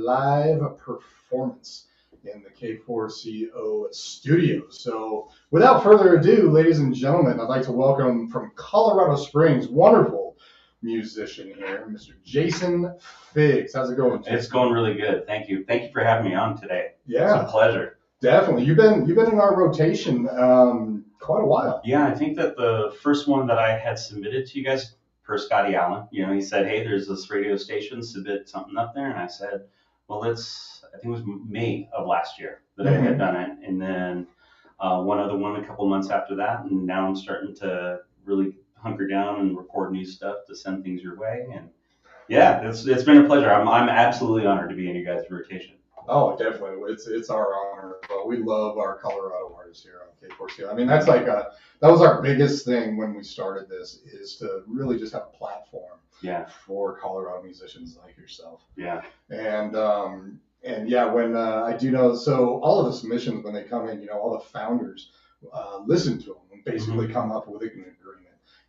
live performance in the K4CO studio. So, without further ado, ladies and gentlemen, I'd like to welcome from Colorado Springs, wonderful musician here, Mr. Jason Figz. How's it going, Jason? It's going really good. Thank you. Thank you for having me on today. Yeah, it's a pleasure. Definitely. You've been in our rotation quite a while. Yeah, I think that the first one that I had submitted to you guys, per Scotty Allen, he said, hey, there's this radio station, submit something up there. And I said, well, I think it was May of last year that I had done it. And then one other one a couple months after that. And now I'm starting to really hunker down and record new stuff to send things your way. And yeah, it's been a pleasure. I'm absolutely honored to be in your guys' rotation. Oh, definitely. It's our honor. We love our Colorado artists here on K4CO. I mean, that's like that was our biggest thing when we started this, is to really just have a platform for Colorado musicians like yourself. Yeah. And yeah, when I do know, so all of the submissions, when they come in, all the founders listen to them and basically come up with an agreement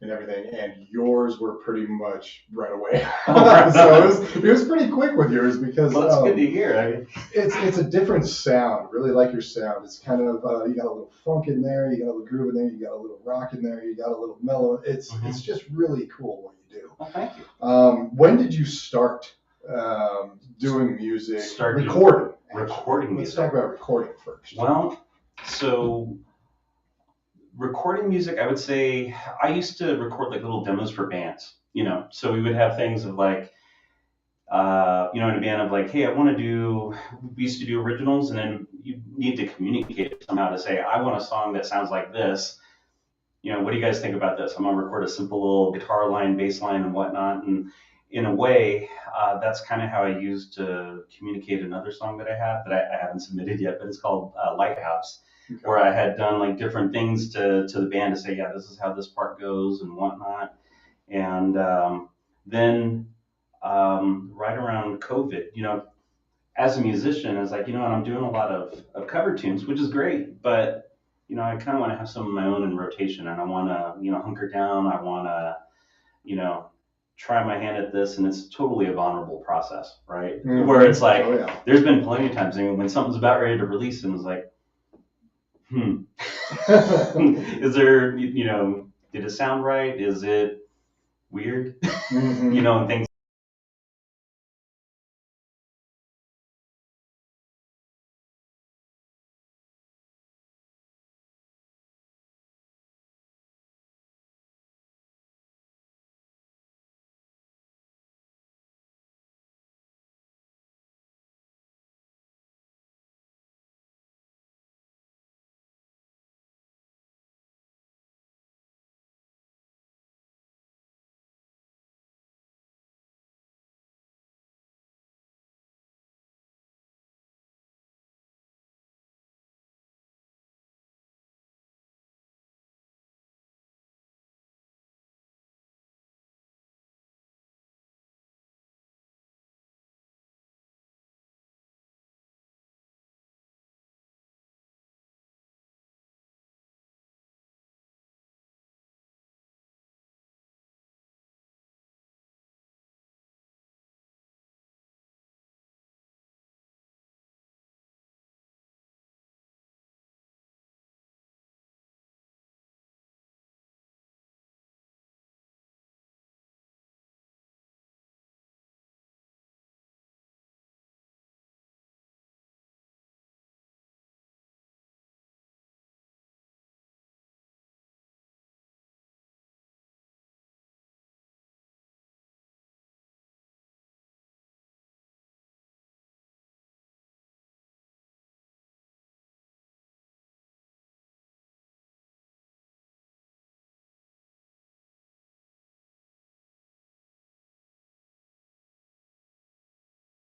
and everything, and yours were pretty much right away. So it was pretty quick with yours, because well, that's good to hear. I mean, it's a different sound. Really like your sound. It's kind of you got a little funk in there, you got a little groove in there, you got a little rock in there, you got a little mellow. It's just really cool what you do. Well, thank you. When did you start doing music? Recording Let's music. talk about recording first. Well, so recording music, I would say I used to record like little demos for bands, so we would have things of like, in a band of like, hey, we used to do originals, and then you need to communicate somehow to say, I want a song that sounds like this. What do you guys think about this? I'm going to record a simple little guitar line, bass line, and whatnot. And in a way, that's kind of how I used to communicate another song that I have that I haven't submitted yet, but it's called Lighthouse. Okay. Where I had done like different things to the band to say, yeah, this is how this part goes and whatnot. And then right around COVID, as a musician, I was like, I'm doing a lot of cover tunes, which is great, but I kind of want to have some of my own in rotation, and I want to, hunker down. I want to, try my hand at this, and it's totally a vulnerable process, right? Mm-hmm. Where it's like, there's been plenty of times when something's about ready to release, and it's like, is there, did it sound right? Is it weird? And things.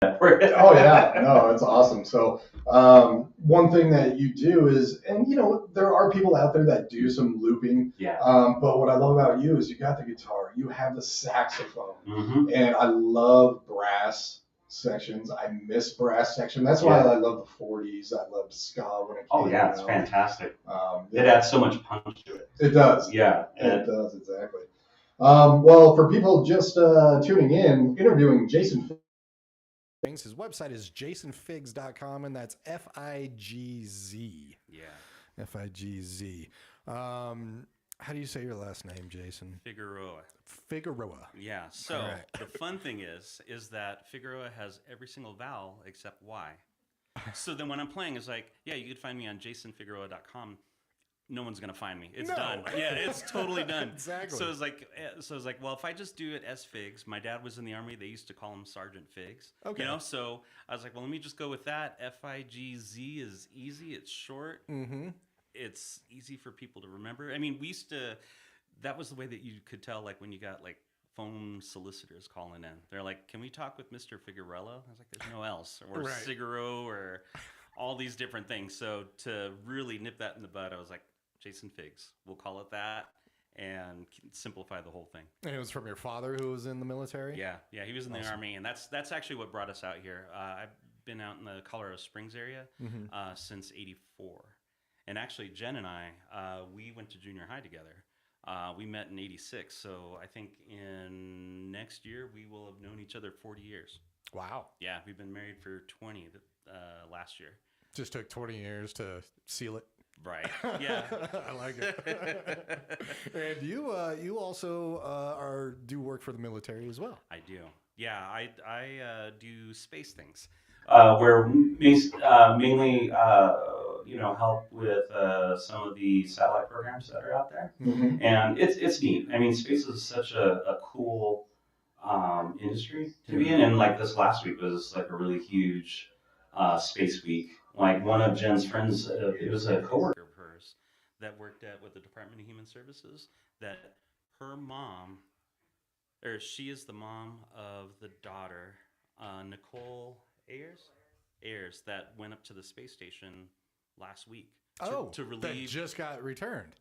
Oh yeah, no, it's awesome. So one thing that you do is, and there are people out there that do some looping. Yeah. But what I love about you is you got the guitar, you have the saxophone, and I love brass sections. I miss brass section. That's why I love the 40s. I loved ska when it came out. Oh yeah, it's fantastic. It adds so much punch to it. It does. Yeah. It does, exactly. Well, for people just tuning in, interviewing Jason His website is jasonfigz.com, and that's Figz. Yeah. Figz. How do you say your last name, Jason? Figueroa. Figueroa. Yeah. So Right. the fun thing is that Figueroa has every single vowel except Y. So then when I'm playing, it's like, yeah, you could find me on jasonfigueroa.com. No one's gonna find me. It's done. Yeah, it's totally done. Exactly. So it's like, well, if I just do it as Figz, my dad was in the army. They used to call him Sergeant Figz. Okay. So I was like, well, let me just go with that. Figz is easy. It's short. Mm-hmm. It's easy for people to remember. I mean, we used to. That was the way that you could tell, like when you got like phone solicitors calling in. They're like, "Can we talk with Mr. Figueroa?" I was like, "There's no else," or Right. Figaro, or all these different things. So to really nip that in the bud, I was like, Jason Figz. We'll call it that and simplify the whole thing. And it was from your father who was in the military? Yeah, he was in the Army, and that's actually what brought us out here. I've been out in the Colorado Springs area since '84, and actually Jen and I, we went to junior high together. We met in '86, so I think in next year we will have known each other 40 years. Wow. Yeah, we've been married for 20 last year. Just took 20 years to seal it. Right. Yeah. I like it. And you also do work for the military as well. I do. Yeah, I do space things. Where mainly help with some of the satellite programs that are out there, and it's neat. I mean, space is such a cool industry to be in, and like this last week was like a really huge space week. Like one of Jen's friends, it was a coworker Of hers that worked with the Department of Human Services. That her mom, or she is the mom of the daughter, Nicole Ayers, that went up to the space station last week to relieve. That just got returned.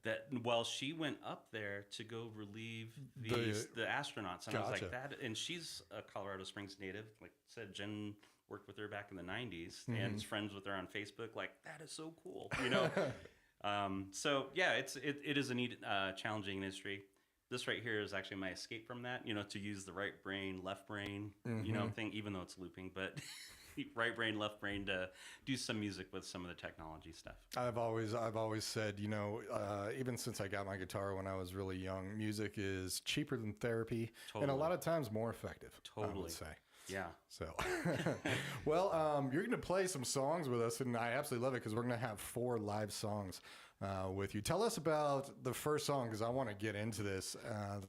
She went up there to go relieve the astronauts, and I was like that. And she's a Colorado Springs native. Like I said, Jen worked with her back in the '90s, and is friends with her on Facebook. Like, that is so cool, So yeah, it is a neat, challenging industry. This right here is actually my escape from that. To use the right brain, left brain, thing, even though it's looping, but right brain, left brain to do some music with some of the technology stuff. I've always said, even since I got my guitar when I was really young, music is cheaper than therapy, and a lot of times more effective. Totally. I would say. Yeah. So, well, you're going to play some songs with us, and I absolutely love it because we're going to have 4 live songs with you. Tell us about the first song because I want to get into this.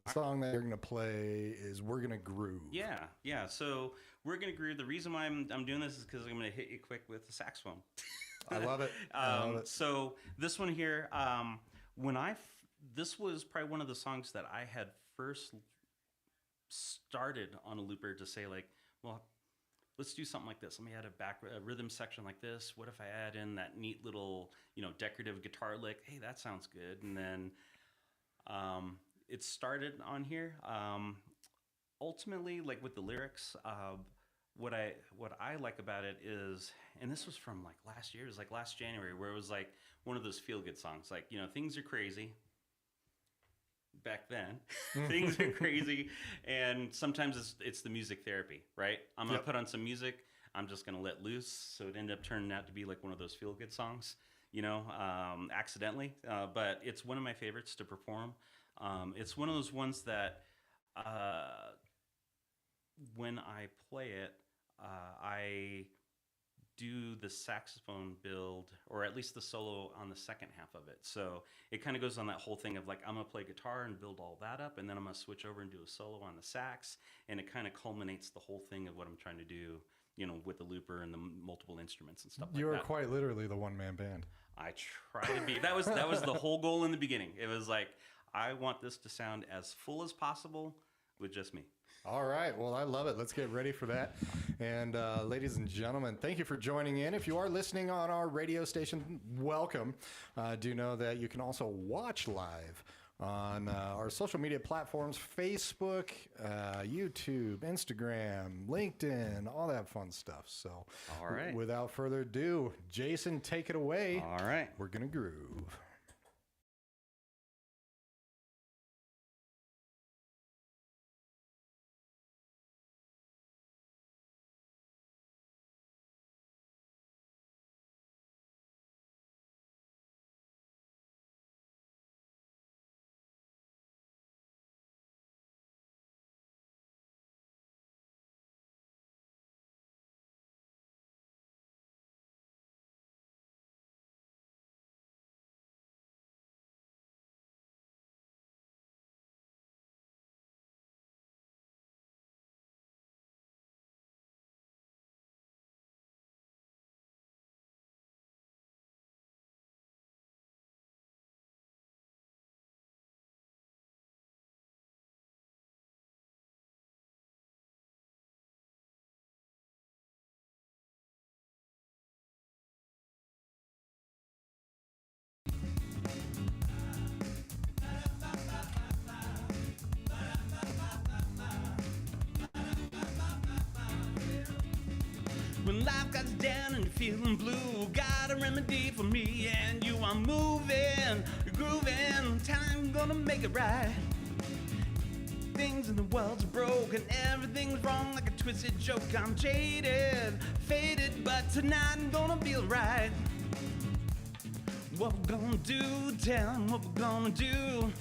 The song that you're going to play is "We're Gonna Groove." Yeah. So "We're Gonna Groove." The reason why I'm doing this is because I'm going to hit you quick with the saxophone. I love it. So this one here, this was probably one of the songs that I had first started on a looper to say, like, well, let's do something like this. Let me add a rhythm section like this. What if I add in that neat little, decorative guitar lick? Hey, that sounds good. And then it started on here. Ultimately, like with the lyrics, what I like about it is, and this was from like last year, it was like last January, where it was like one of those feel good songs. Like, things are crazy. Back then, things are crazy, and sometimes it's the music therapy, right? I'm gonna put on some music. I'm just gonna let loose. So it ended up turning out to be like one of those feel good songs, accidentally. But it's one of my favorites to perform. It's one of those ones that when I play it, I do the saxophone build, or at least the solo on the second half of it. So it kind of goes on that whole thing of like, I'm gonna play guitar and build all that up, and then I'm gonna switch over and do a solo on the sax, and it kind of culminates the whole thing of what I'm trying to do, with the looper and the multiple instruments and stuff like that. You are quite literally the one-man band. I try to be. That was the whole goal in the beginning. It was like, I want this to sound as full as possible with just me. All right. Well, I love it. Let's get ready for that. And ladies and gentlemen, thank you for joining in. If you are listening on our radio station, welcome. Do know that you can also watch live on our social media platforms, Facebook, YouTube, Instagram, LinkedIn, all that fun stuff. So all right. Without further ado, Jason, take it away. All right. We're going to groove. life got you down and you're feeling blue. Got a remedy for me and you are moving, you're grooving. Time gonna make it right. Things in the world's broken, everything's wrong like a twisted joke. I'm jaded, faded, but tonight I'm gonna feel right. What we're gonna do, tell 'em what we're gonna do.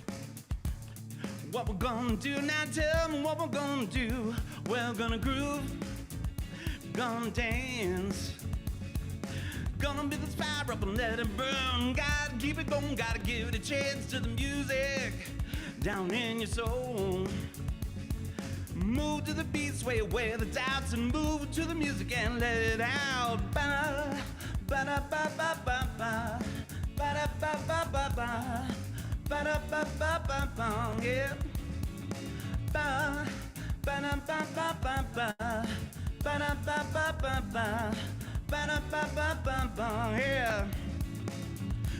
What we're gonna do, now tell 'em what we're gonna do. We're gonna groove, gonna dance. Gonna build this fire up and let it burn. Gotta keep it going, gotta give it a chance to the music down in your soul. Move to the beat, sway away the doubts, and move to the music and let it out. Ba ba da ba ba ba ba ba da ba ba ba ba ba da ba ba ba ba, yeah. Ba ba da ba ba ba ba ba da ba ba ba ba ba da ba ba ba ba, yeah.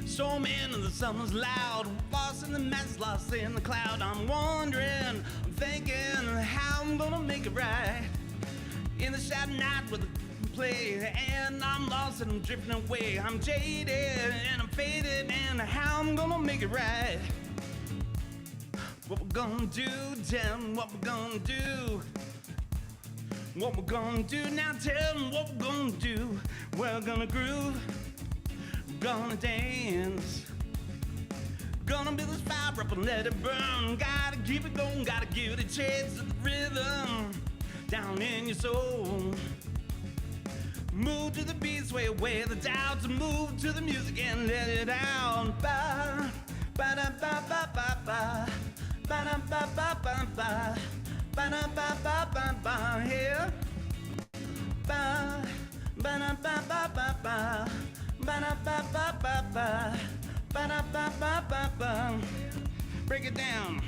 Storming and the summer's loud, lost in the mess, lost in the cloud. I'm wondering, I'm thinking how I'm gonna make it right. In the shadow night with the play, and I'm lost and I'm drifting away. I'm jaded and I'm faded, and how I'm gonna make it right. What we're gonna do, tell 'em what we're gonna do. What we're gonna do, now tell 'em what we're gonna do. We're gonna groove, gonna dance. Gonna build this fire up and let it burn. Gotta keep it going, gotta give it a chance to the rhythm down in your soul. Move to the beat, sway away the doubts, and move to the music and let it out. Ba ba da ba ba ba ba ba da ba ba ba ba ba da ba ba ba ba, yeah. Ba ba da ba ba ba ba ba da ba ba ba ba ba da ba ba ba ba. Break it down.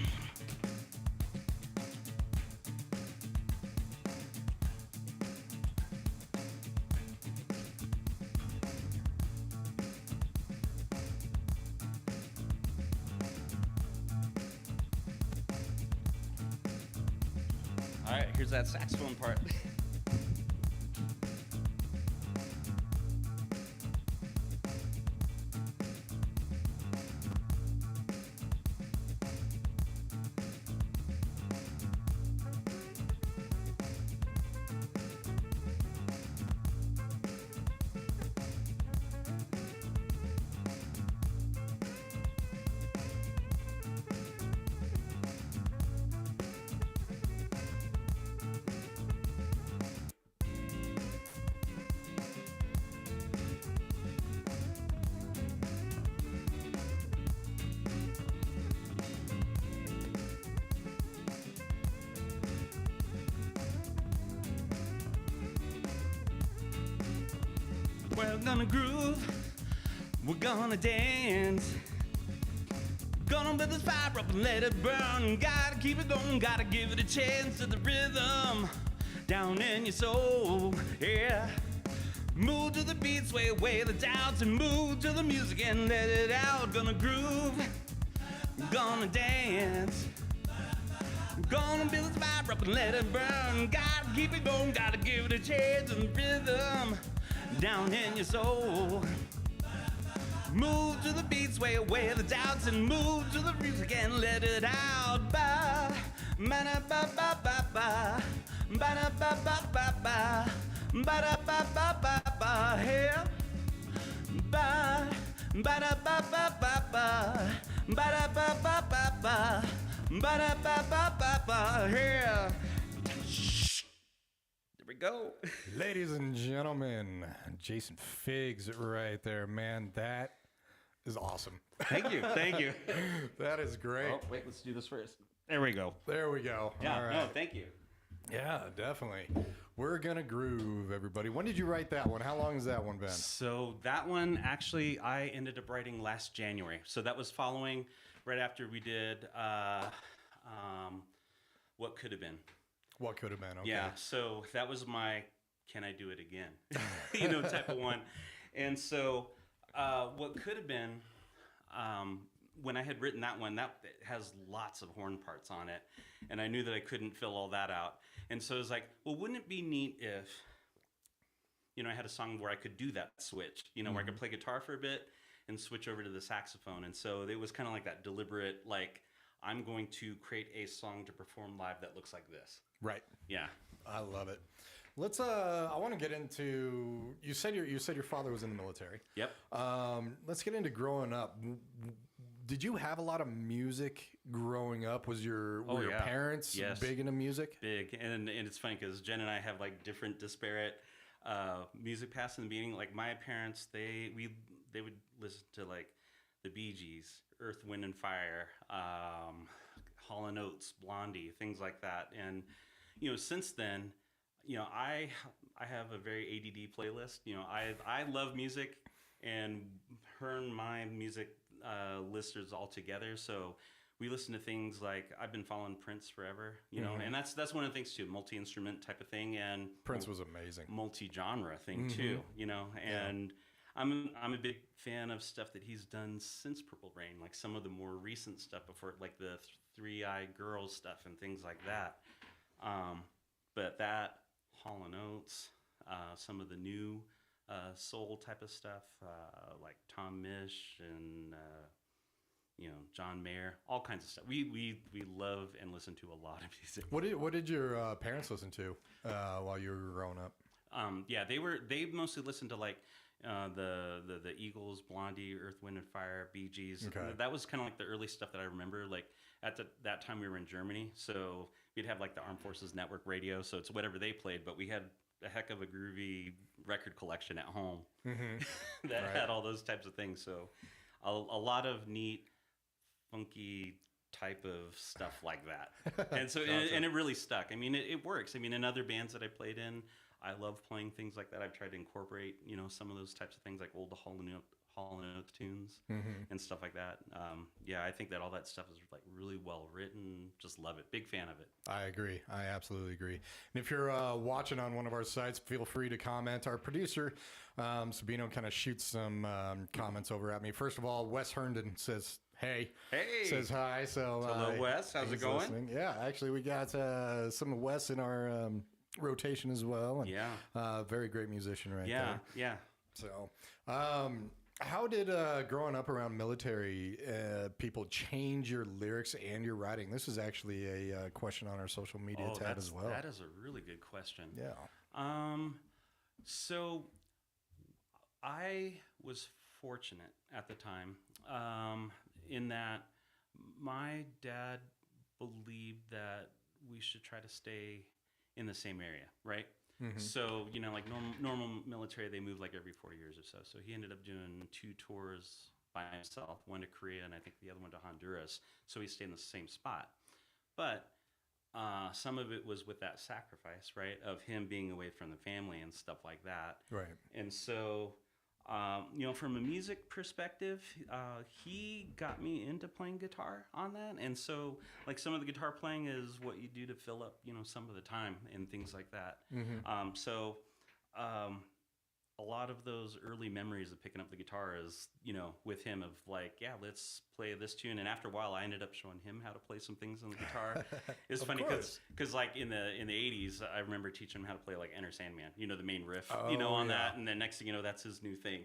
All right, here's that saxophone part. We're gonna groove, we're gonna dance. Gonna build this fire up and let it burn. Gotta keep it going, gotta give it a chance to the rhythm down in your soul, yeah. Move to the beat, sway away the doubts, and move to the music and let it out. Gonna groove, gonna dance. Gonna build this fire up and let it burn. Gotta keep it going, gotta give it a chance to the rhythm down in your soul. Move to the beat, sway away the doubts, and move to the music and let it out. Ba ba da ba ba ba ba ba da ba ba ba ba ba da ba ba ba ba, yeah. Ba ba da ba ba ba ba ba da ba ba ba ba ba da ba ba ba ba, yeah. There we go. Ladies and gentlemen, Jason Figz right there, man. That is awesome. Thank you, thank you. That is great. Oh, wait, let's do this first. There we go. There we go. Yeah, All right. no, thank you. Yeah, definitely. We're gonna groove, everybody. When did you write that one? How long has that one been? So that one, actually, I ended up writing last January. So that was following right after we did What Could Have Been. What could have been? Okay. Yeah, so that was my "Can I do it again?" type of one. And so What Could Have Been, when I had written that one, that has lots of horn parts on it, and I knew that I couldn't fill all that out. And so I was like, well, wouldn't it be neat if I had a song where I could do that switch, where I could play guitar for a bit and switch over to the saxophone. And so it was kind of like that deliberate, like, I'm going to create a song to perform live that looks like this. Right. Yeah. I love it. Let's. I want to get into. You said your father was in the military. Yep. Let's get into growing up. Did you have a lot of music growing up? Were your parents big into music? Big, and it's funny because Jen and I have like different disparate music paths in the beginning. Like my parents, they would listen to like the Bee Gees, Earth, Wind and Fire, Hall and Oates, Blondie, things like that. And since then, I have a very ADD playlist. I love music, and her and my music listers all together. So we listen to things like, I've been following Prince forever, and that's one of the things too, multi-instrument type of thing, and Prince was amazing. Multi-genre thing too, and I'm a big fan of stuff that he's done since Purple Rain, like some of the more recent stuff before, like the Three-Eyed Girls stuff and things like that. But that, Hall and Oates, some of the new soul type of stuff, like Tom Misch and John Mayer, all kinds of stuff. We love and listen to a lot of music. What did your parents listen to while you were growing up? They mostly listened to like the Eagles, Blondie, Earth, Wind and Fire, Bee Gees. Okay. That was kind of like the early stuff that I remember. Like at that time we were in Germany, so we'd have like the Armed Forces Network radio, so it's whatever they played, but we had a heck of a groovy record collection at home that had all those types of things. So a lot of neat, funky type of stuff like that. And so, and it really stuck. I mean, it works. I mean, in other bands that I played in, I love playing things like that. I've tried to incorporate, some of those types of things like old Hall and Oates tunes and stuff like that. I think that all that stuff is like really well written. Just love it. Big fan of it. I agree. I absolutely agree. And if you're watching on one of our sites, feel free to comment. Our producer, Sabino, kind of shoots some comments over at me. First of all, Wes Herndon says, hey, says hi. So hello, Wes. How's it going? Listening. Yeah, actually, we got some of Wes in our rotation as well. And, very great musician there. Yeah. So, how did growing up around military people change your lyrics and your writing? This is actually a question on our social media tab as well. That is a really good question. Yeah. So I was fortunate at the time in that my dad believed that we should try to stay in the same area, right? So, like normal military, they move like every 4 years or so. So he ended up doing 2 tours by himself, one to Korea and I think the other one to Honduras. So he stayed in the same spot. But some of it was with that sacrifice, right, of him being away from the family and stuff like that. Right. And so, from a music perspective, he got me into playing guitar on that. And so, like, some of the guitar playing is what you do to fill up, some of the time and things like that. A lot of those early memories of picking up the guitar is, with him of like, yeah, let's play this tune. And after a while, I ended up showing him how to play some things on the guitar. It's funny because like in the 80s, I remember teaching him how to play like Enter Sandman, the main riff, on that. And then next thing you know, that's his new thing.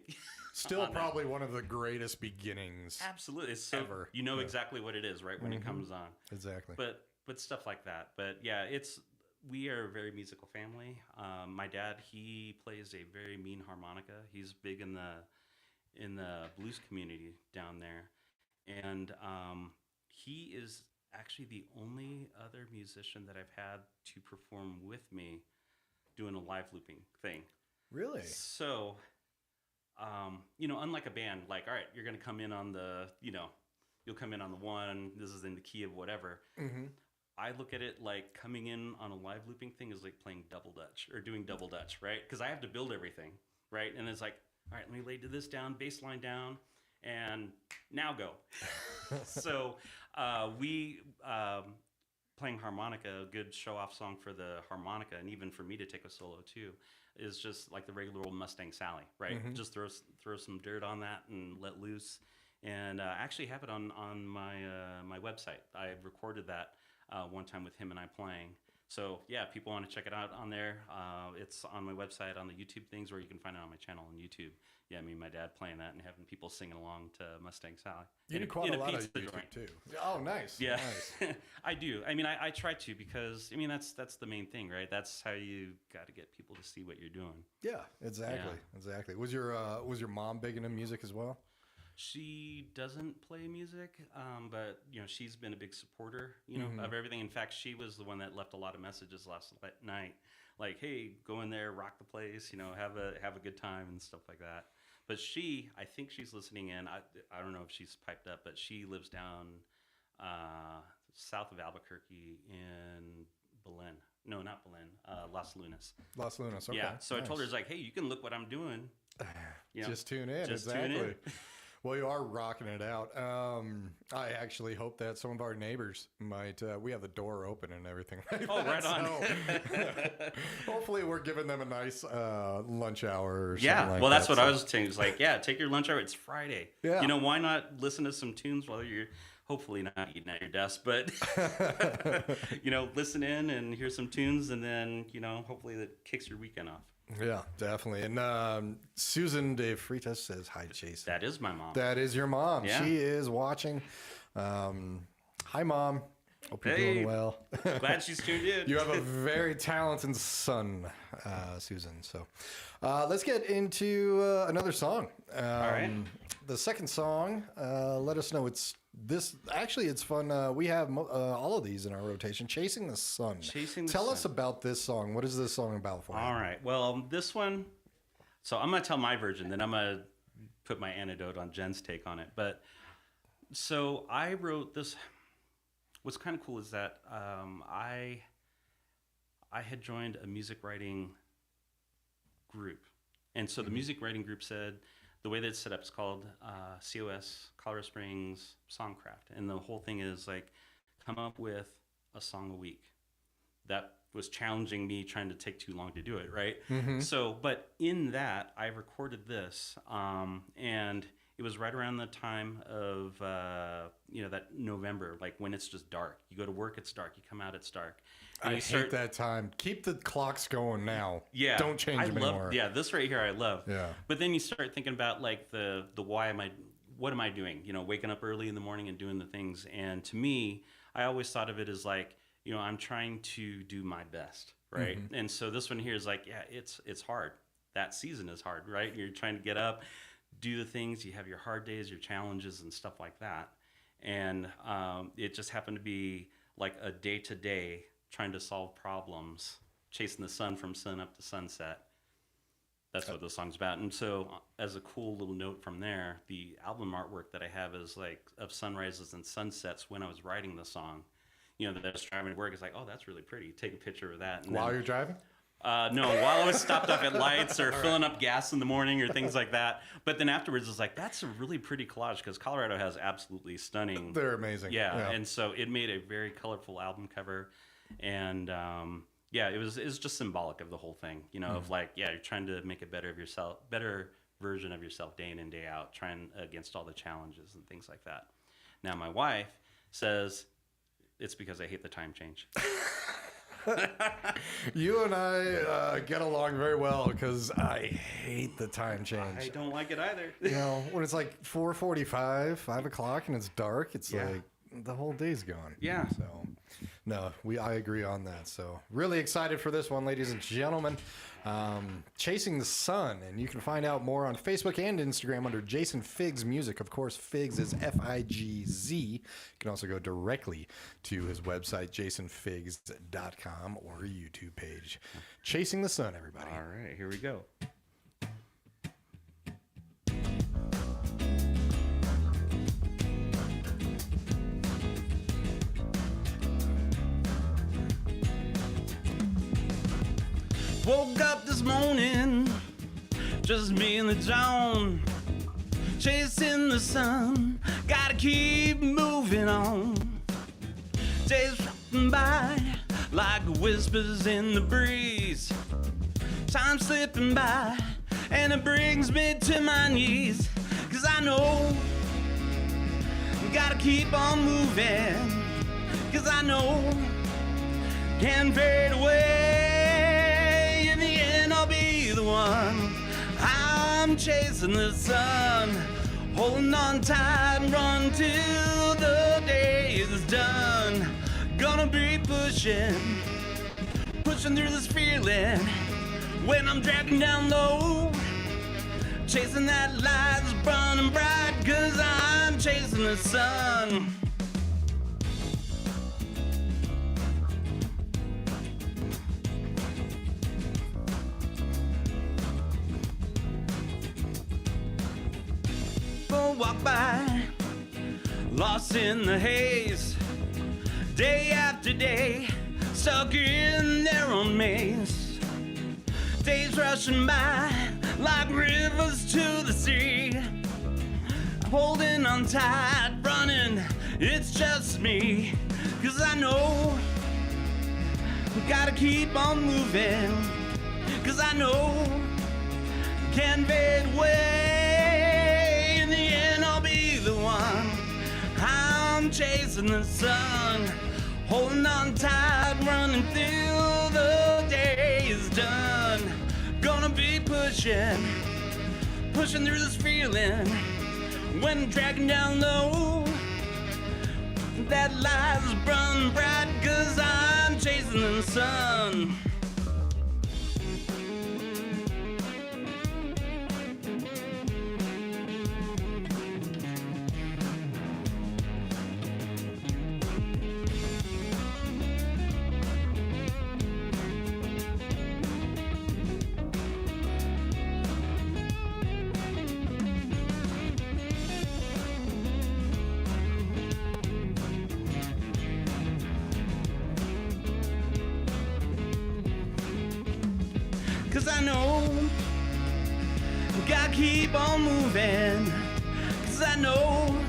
Still probably one of the greatest beginnings. Absolutely. It's so, ever. Exactly what it is, right, when it comes on. Exactly. But stuff like that. But yeah, we are a very musical family. My dad, he plays a very mean harmonica. He's big in the blues community down there, and he is actually the only other musician that I've had to perform with me doing a live looping thing. Really? So, unlike a band, like, all right, you're going to come in on the, you'll come in on the one. This is in the key of whatever. I look at it like coming in on a live looping thing is like playing double Dutch or doing double Dutch, right? Because I have to build everything, right? And it's like, all right, let me lay this down, bass line down, and now go. So we playing harmonica, a good show-off song for the harmonica, and even for me to take a solo too, is just like the regular old Mustang Sally, right? Just throw some dirt on that and let loose. And I actually have it on my my website. I recorded that one time with him and I playing. So yeah, people want to check it out on there. It's on my website, on the YouTube things, or you can find it on my channel on YouTube. Yeah, me and my dad playing that and having people singing along to Mustang Sally. You do quite a lot of YouTube too. Oh, nice. Yeah, nice. I do. I mean, I try to, because I mean that's the main thing, right? That's how you got to get people to see what you're doing. Yeah, exactly. Was your mom big into music as well? She doesn't play music, but she's been a big supporter, of everything. In fact, she was the one that left a lot of messages last night, like, "Hey, go in there, rock the place, have a good time and stuff like that." But I think she's listening in. I don't know if she's piped up, but she lives down south of Albuquerque in Belen. No, not Belen. Las Lunas. Las Lunas. Okay. Yeah. So nice. I told her, it's like, "Hey, you can look what I'm doing. Just tune in." Just exactly. Tune in. Well, you are rocking it out. I actually hope that some of our neighbors might. We have the door open and everything. Right on. Hopefully, we're giving them a nice lunch hour. Or yeah. something like well, that's that, what I was saying. It's like, yeah, take your lunch hour. It's Friday. Yeah. Why not listen to some tunes while you're hopefully not eating at your desk, but listen in and hear some tunes, and then hopefully that kicks your weekend off. Yeah, definitely. And Susan De Freitas says, "Hi, Jason." That is my mom. That is your mom. Yeah. She is watching. Hi, Mom. Hope you're doing well. Glad she's tuned in. You have a very talented son, Susan. So let's get into another song. All right. The second song, let us know. It's fun. We have all of these in our rotation. Chasing the Sun. Tell us about this song. What is this song about for you? All right. Well, this one, so I'm going to tell my version, then I'm going to put my anecdote on Jen's take on it. But so I wrote this. What's kind of cool is that I had joined a music writing group. And so the music writing group said, the way that it's set up is called COS, Colorado Springs Songcraft. And the whole thing is like, come up with a song a week. That was challenging me, trying to take too long to do it, right? Mm-hmm. So, but in that, I recorded this, and it was right around the time of, that November, like when it's just dark. You go to work, it's dark. You come out, it's dark. And I hate that time. Keep the clocks going now. Yeah. Don't change them anymore. Yeah, this right here I love. Yeah. But then you start thinking about like the why what am I doing? Waking up early in the morning and doing the things. And to me, I always thought of it as like, I'm trying to do my best, right? Mm-hmm. And so this one here is like, yeah, it's hard. That season is hard, right? You're trying to get up, do the things. You have your hard days, your challenges, and stuff like that. And it just happened to be like a day-to-day trying to solve problems, chasing the sun from sun up to sunset. That's what the song's about. And so as a cool little note from there, the album artwork that I have is like of sunrises and sunsets when I was writing the song. That I was driving to work, it's like, oh, that's really pretty. Take a picture of that. And while you're driving? No, while I was stopped off at lights or filling up gas in the morning or things like that. But then afterwards, it's like, that's a really pretty collage because Colorado has absolutely stunning. They're amazing. Yeah. And so it made a very colorful album cover. And it was just symbolic of the whole thing, of like, yeah, you're trying to make a better version of yourself day in and day out, trying against all the challenges and things like that. Now, my wife says it's because I hate the time change. You and I get along very well because I hate the time change. I don't like it either. When it's like 4:45, 5 o'clock, and it's dark, it's like the whole day's gone. Yeah. So, no, I agree on that. So, really excited for this one, ladies and gentlemen. Chasing the Sun, and you can find out more on Facebook and Instagram under Jason Figz Music. Of course, Figz is Figz. You can also go directly to his website, jasonfigz.com, or YouTube page. Chasing the Sun, everybody. All right, here we go. Woke up this morning, just me and the John, chasing the sun, gotta keep moving on. Days dropping by like whispers in the breeze, time slipping by and it brings me to my knees. Cause I know, gotta keep on moving, cause I know can fade away. In the end, I'll be the one. I'm chasing the sun, holding on tight and run till the day is done. Gonna be pushing through this feeling when I'm dragging down low, chasing that light that's burning bright, 'cause I'm chasing the sun. Walk by, lost in the haze, day after day, stuck in their own maze. Days rushing by like rivers to the sea. I'm holding on tight, running, it's just me. 'Cause I know we gotta keep on moving. 'Cause I know can't fade away. In the end, I'll be the one. I'm chasing the sun, holding on tight, running till the day is done. Gonna be pushing through this feeling when I'm dragging down low. That light's burning bright, 'cause I'm chasing the sun. Cause I know we gotta keep on moving. Cause I know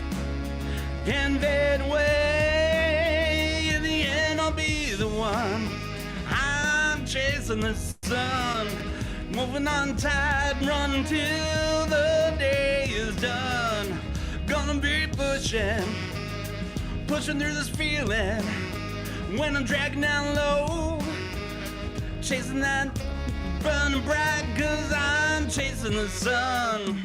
can't fade away. In the end, I'll be the one. I'm chasing the sun, moving on tight, running till the day is done. Gonna be pushing through this feeling when I'm dragging down low, chasing that burning bright, 'cause I'm chasing the sun.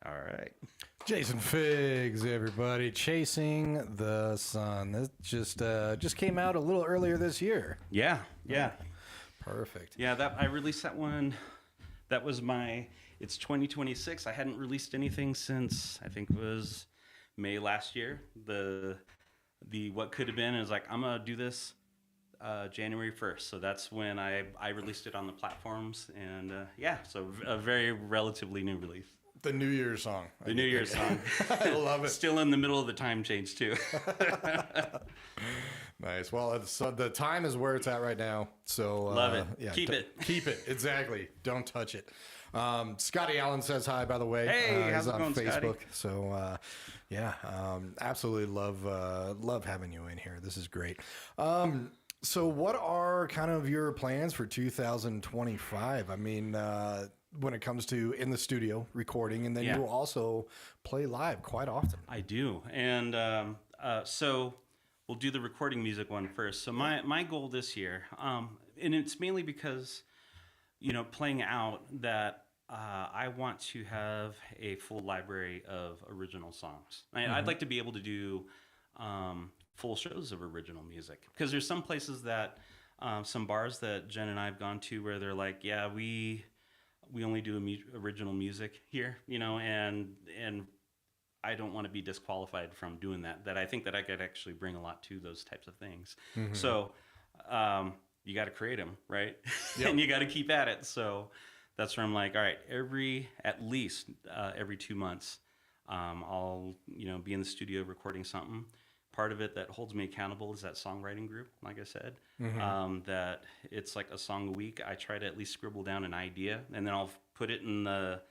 All right. Jason Figz, everybody, Chasing the Sun. This just came out a little earlier this year. Yeah. Perfect. Yeah, that I released that one. That was it's 2026. I hadn't released anything since I think it was May last year. The what could have been is like, I'm gonna do this January 1st. So that's when I released it on the platforms, and so a very relatively new release. The New Year's song. The New Year's song. I love it. Still in the middle of the time change too. Nice. Well, the time is where it's at right now. So love it. Yeah, Keep it. Keep it. Exactly. Don't touch it. Scotty Allen says hi, by the way. Hey, how's he's it on going, Facebook. Scotty? So absolutely love having you in here. This is great. So what are kind of your plans for 2025? I mean, when it comes to in the studio recording, and then you also play live quite often. I do. And so we'll do the recording music one first. So my goal this year, and it's mainly because, playing out that I want to have a full library of original songs. I'd like to be able to do full shows of original music, because there's some places that, some bars that Jen and I have gone to where they're like, yeah, we only do original music here, and I don't want to be disqualified from doing that. That I think that I could actually bring a lot to those types of things. Mm-hmm. So you got to create them, right? Yep. And you got to keep at it. So that's where I'm like, all right, at least every 2 months, I'll be in the studio recording something. Part of it that holds me accountable is that songwriting group, like I said, that it's like a song a week. I try to at least scribble down an idea, and then I'll put it in the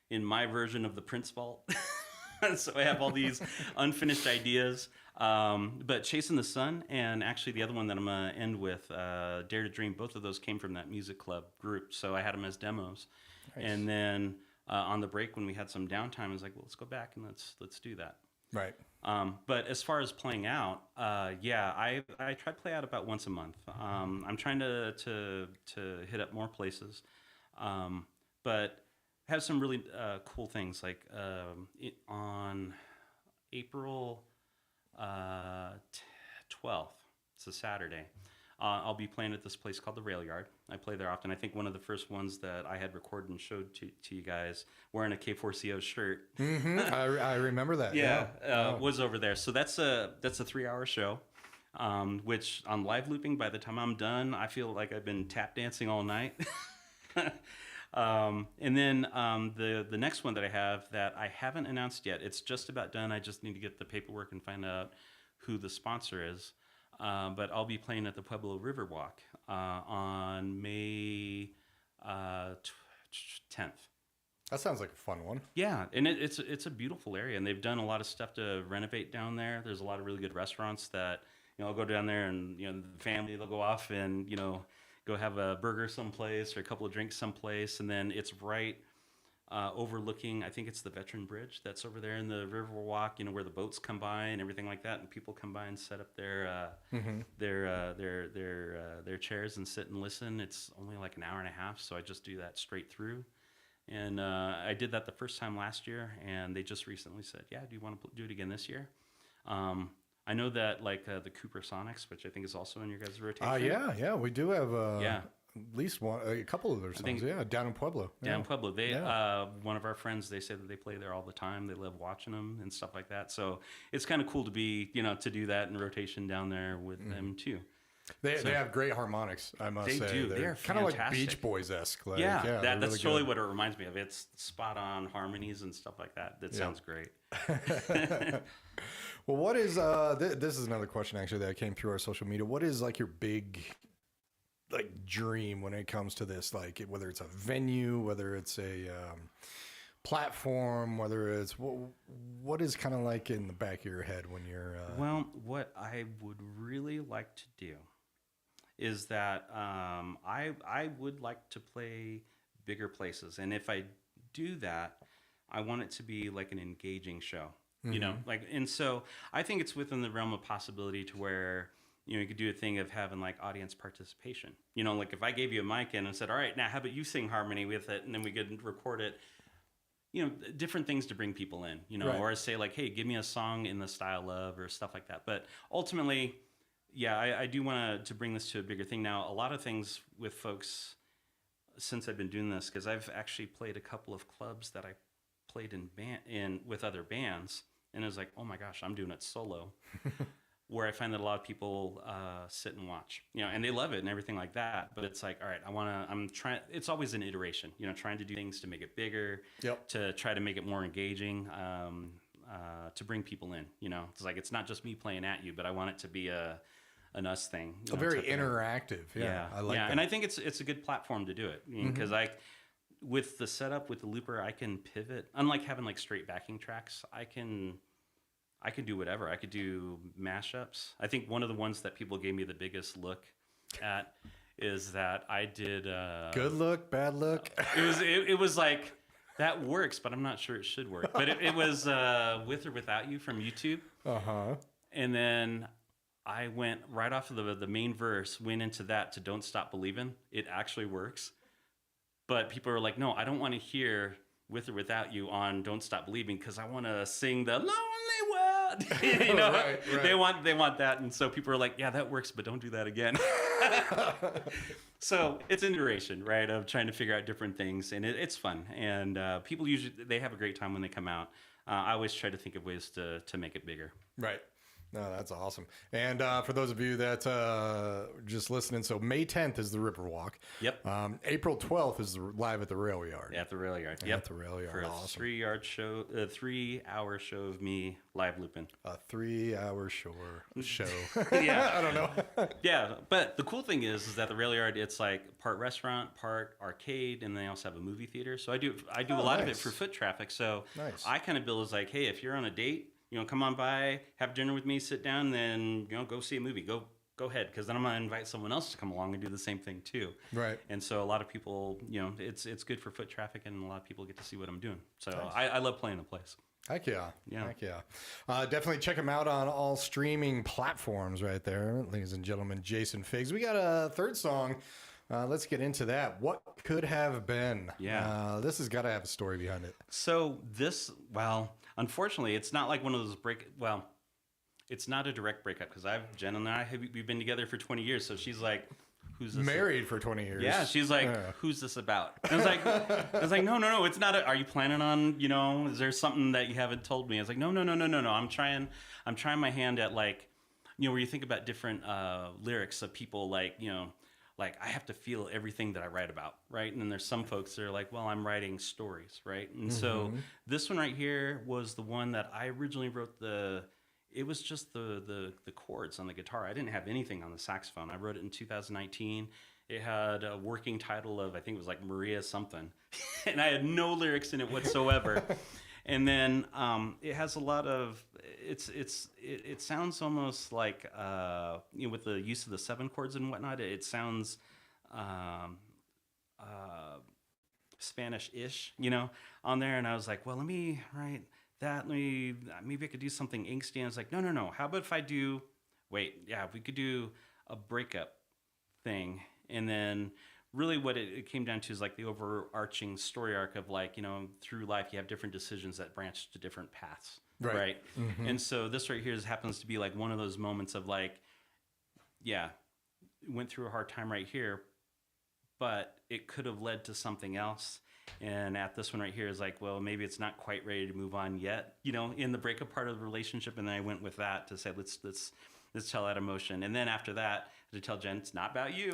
in my version of the Prince Vault. So I have all these unfinished ideas. But Chasing the Sun and actually the other one that I'm going to end with, Dare to Dream, both of those came from that music club group. So I had them as demos. Nice. And then on the break when we had some downtime, I was like, well, let's go back and let's do that. Right. But as far as playing out, yeah, I try to play out about once a month. I'm trying to hit up more places, but have some really cool things like on April 12th. It's a Saturday. I'll be playing at this place called the Rail Yard. I play there often. I think one of the first ones that I had recorded and showed to you guys wearing a K4CO shirt. Mm-hmm. I remember that. Yeah, was over there. So that's a 3-hour show, which on live looping, by the time I'm done, I feel like I've been tap dancing all night. And then the next one that I have that I haven't announced yet, it's just about done. I just need to get the paperwork and find out who the sponsor is. But I'll be playing at the Pueblo Riverwalk on May 10th. That sounds like a fun one. Yeah, and it's a beautiful area, and they've done a lot of stuff to renovate down there. There's a lot of really good restaurants that, I'll go down there and, the family, they'll go off and, go have a burger someplace or a couple of drinks someplace, and then it's right overlooking, I think it's the Veteran Bridge that's over there in the Riverwalk, where the boats come by and everything like that, and people come by and set up their chairs and sit and listen. It's only like an hour and a half, so I just do that straight through. And I did that the first time last year, and they just recently said, "Yeah, do you want to do it again this year?" I know that like the Cooper Sonics, which I think is also in your guys' rotation. Yeah, we do have yeah. At least a couple of their songs. Yeah, down in Pueblo. Down in Pueblo. They one of our friends, they say that they play there all the time. They love watching them and stuff like that. So it's kind of cool to be, to do that in rotation down there with them too. They have great harmonics, I must say. They do. They're kind of like Beach Boys-esque. Like, that's really totally good. what it reminds me of. It's spot on harmonies and stuff like that. That sounds great. Well, what is this is another question actually that came through our social media. What is like your big dream when it comes to this? Like whether it's a venue, whether it's a platform, whether it's what is kind of like in the back of your head when you're Well, what I would really like to do is that I would like to play bigger places, and if I do that, I want it to be like an engaging show. And so I think it's within the realm of possibility to where you could do a thing of having like audience participation. Like if I gave you a mic in and said, "All right, now how about you sing harmony with it," and then we could record it. Different things to bring people in. Right. Or say like, "Hey, give me a song in the style of," or stuff like that. But ultimately, yeah, I do want to bring this to a bigger thing. Now, a lot of things with folks since I've been doing this, because I've actually played a couple of clubs that I played in with other bands, and it was like, oh my gosh, I'm doing it solo. Where I find that a lot of people sit and watch, and they love it and everything like that. But it's like, all right, I'm trying. It's always an iteration, trying to do things to make it bigger, to try to make it more engaging, to bring people in. It's like it's not just me playing at you, but I want it to be an us thing. a very interactive. Yeah, I like that. And I think it's a good platform to do it because with the setup with the looper, I can pivot. Unlike having like straight backing tracks, I can do whatever. I could do mashups. I think one of the ones that people gave me the biggest look at is that I did good look, bad look. It was like that works, but I'm not sure it should work. But it was With or Without You from YouTube. And then I went right off of the main verse, went into that to Don't Stop Believin'. It actually works. But people are like, "No, I don't want to hear With or Without You on Don't Stop Believing because I want to sing the Lonely World." Right. They want that, and so people are like, "Yeah, that works, but don't do that again." So it's an iteration, right, of trying to figure out different things, and it's fun. And people usually they have a great time when they come out. I always try to think of ways to make it bigger. Right. No, that's awesome. And for those of you that just listening, so May 10th is the Riverwalk. Yep. April 12th is live at the Rail Yard. At the rail yard. Yep. At the Rail Yard. For a Awesome. 3-hour show of me live looping. A 3-hour show. Yeah. I don't know. Yeah, but the cool thing is that the rail yard, it's like part restaurant, part arcade, and they also have a movie theater. So I do a lot of it nice. for foot traffic. So Nice. I kind of bill as like, hey, if you're on a date, come on by, have dinner with me, sit down, then go see a movie. Go ahead, because then I'm gonna invite someone else to come along and do the same thing too. Right. And so a lot of people, it's good for foot traffic, and a lot of people get to see what I'm doing. So Nice. I love playing the place. Heck yeah. Yeah. Heck yeah. Definitely check him out on all streaming platforms right there, ladies and gentlemen. Jason Figz. We got a third song. Let's get into that. What could have been? Yeah. This has got to have a story behind it. So unfortunately, it's not like one of those it's not a direct breakup, because Jen and we've been together for 20 years. So she's like, who's this? Married for 20 years. Yeah, she's like, who's this about? And I was like, no, it's not. Are you planning on, is there something that you haven't told me? I was like, no. I'm trying my hand at, like, where you think about different lyrics of people, like, like I have to feel everything that I write about, right? And then there's some folks that are like, well, I'm writing stories, right? And so this one right here was the one that I originally wrote it was just the chords on the guitar. I didn't have anything on the saxophone. I wrote it in 2019. It had a working title of, I think it was like Maria something. And I had no lyrics in it whatsoever. And then it has a lot of, it sounds almost like, with the use of the 7 chords and whatnot, it sounds Spanish-ish, on there. And I was like, well, let me write that. Maybe I could do something angsty. And I was like, no. How about if we could do a breakup thing. And then really what it came down to is like the overarching story arc of, like, through life you have different decisions that branch to different paths. Right. Mm-hmm. And so this right here happens to be like one of those moments of, like, went through a hard time right here, but it could have led to something else. And at this one right here is like, well, maybe it's not quite ready to move on yet, in the breakup part of the relationship. And then I went with that to say, let's tell that emotion. And then after that, to tell Jen, it's not about you.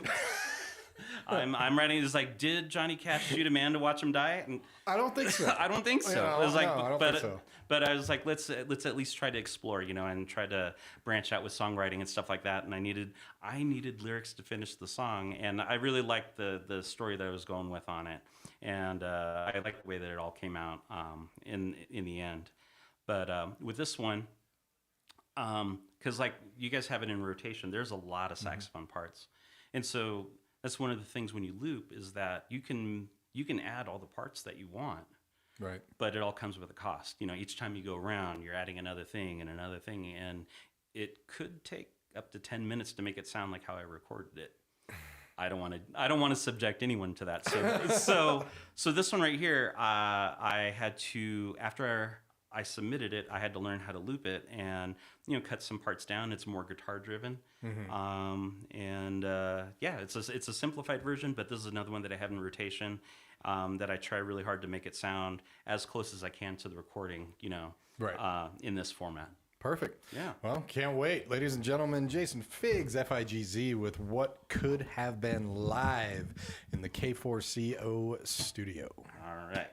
I'm writing. It's like, did Johnny Cash shoot a man to watch him die? And I don't think so. I don't think so. Yeah, I was like, no, I don't think so. But I was like, let's at least try to explore, and try to branch out with songwriting and stuff like that. And I needed lyrics to finish the song, and I really liked the story that I was going with on it, and I liked the way that it all came out in the end. But with this one, because like you guys have it in rotation, there's a lot of saxophone parts, and so that's one of the things when you loop is that you can add all the parts that you want. Right. But it all comes with a cost. Each time you go around, you're adding another thing, and it could take up to 10 minutes to make it sound like how I recorded it. I don't want to subject anyone to that. So this one right here, I had to, after I submitted it, I had to learn how to loop it and cut some parts down. It's more guitar driven, it's a simplified version, but this is another one that I have in rotation. That I try really hard to make it sound as close as I can to the recording, right. In this format. Perfect. Yeah. Well, can't wait. Ladies and gentlemen, Jason Figz, Figz, with What Could Have Been live in the K4CO studio. All right.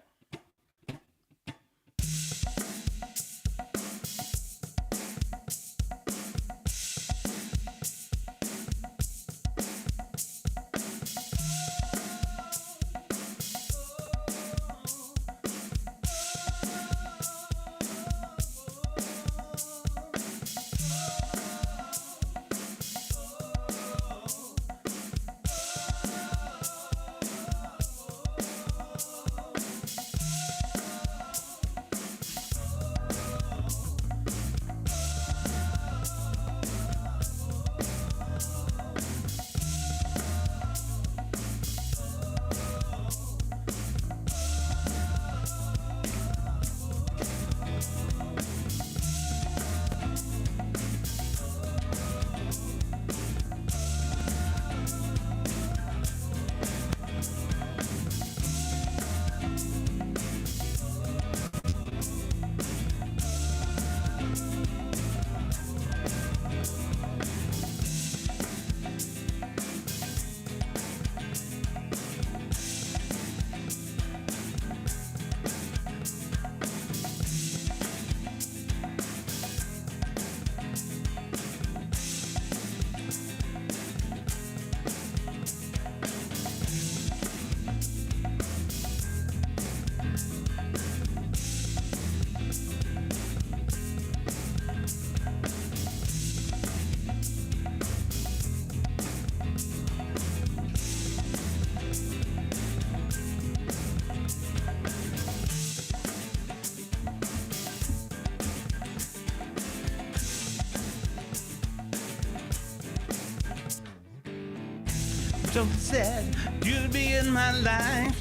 so sad you'd be in my life.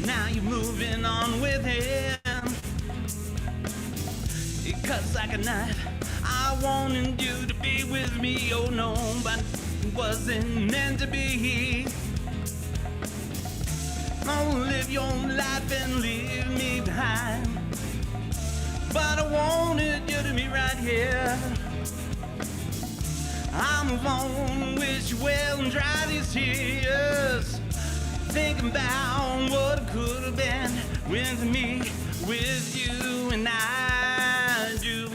Now you're moving on with him. It cuts like a knife. I wanted you to be with me, oh no, but it wasn't meant to be. Oh, live your life and leave me behind. But I wanted you to be right here. I move on, wish you well and dry these tears. Thinking about what it could have been with me, with you, and I do.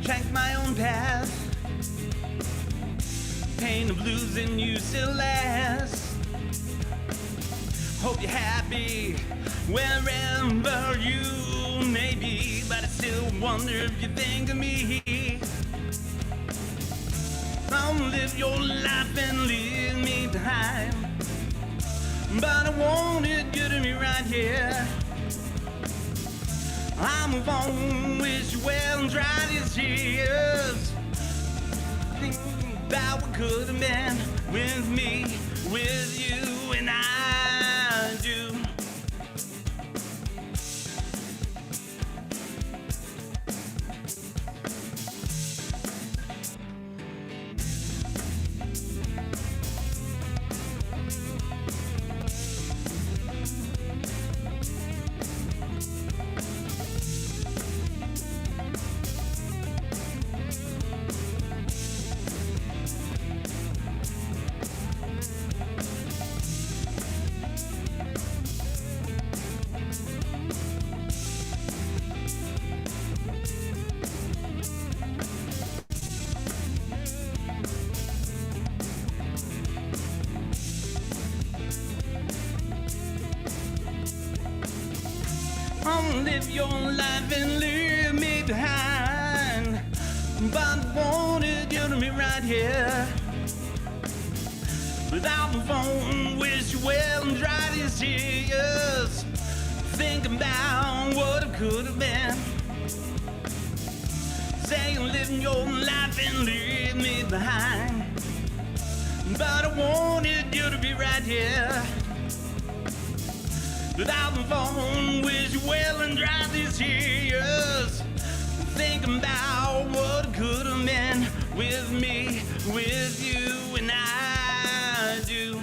Track my own path. Pain of losing you still lasts. Hope you're happy wherever you may be, but I still wonder if you think of me. Don't live your life and leave me behind, but I wanted you to be right here. I move on, wish you well and dry these tears. Thinking about what could have been with me, with you, and I do. Live your life and leave me behind, but I wanted you to be right here. Without my phone, wish you well and dry these tears. Thinking about what it could have been. Saying living your life and leave me behind, but I wanted you to be right here. Without my phone, wish you well and dry these tears. Thinking about what it could have been with me, with you, and I do.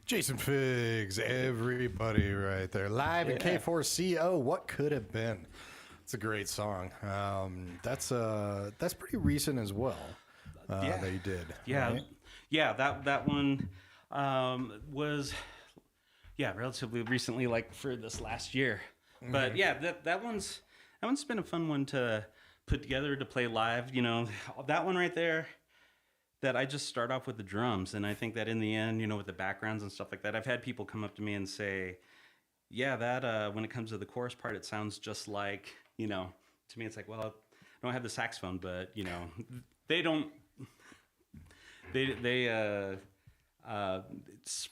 Jason Figz, everybody right there. Live in K4CO, What Could Have Been. It's a great song. That's pretty recent as well. That you did. Yeah, right? yeah. That one was relatively recently, like for this last year. Mm-hmm. But yeah, that one's been a fun one to put together to play live. You know, that one right there. That I just start off with the drums, and I think that in the end, you know, with the backgrounds and stuff like that, I've had people come up to me and say, "Yeah, that when it comes to the chorus part, it sounds just like." You know, to me, it's like, well, I don't have the saxophone, but you know, they don't. It's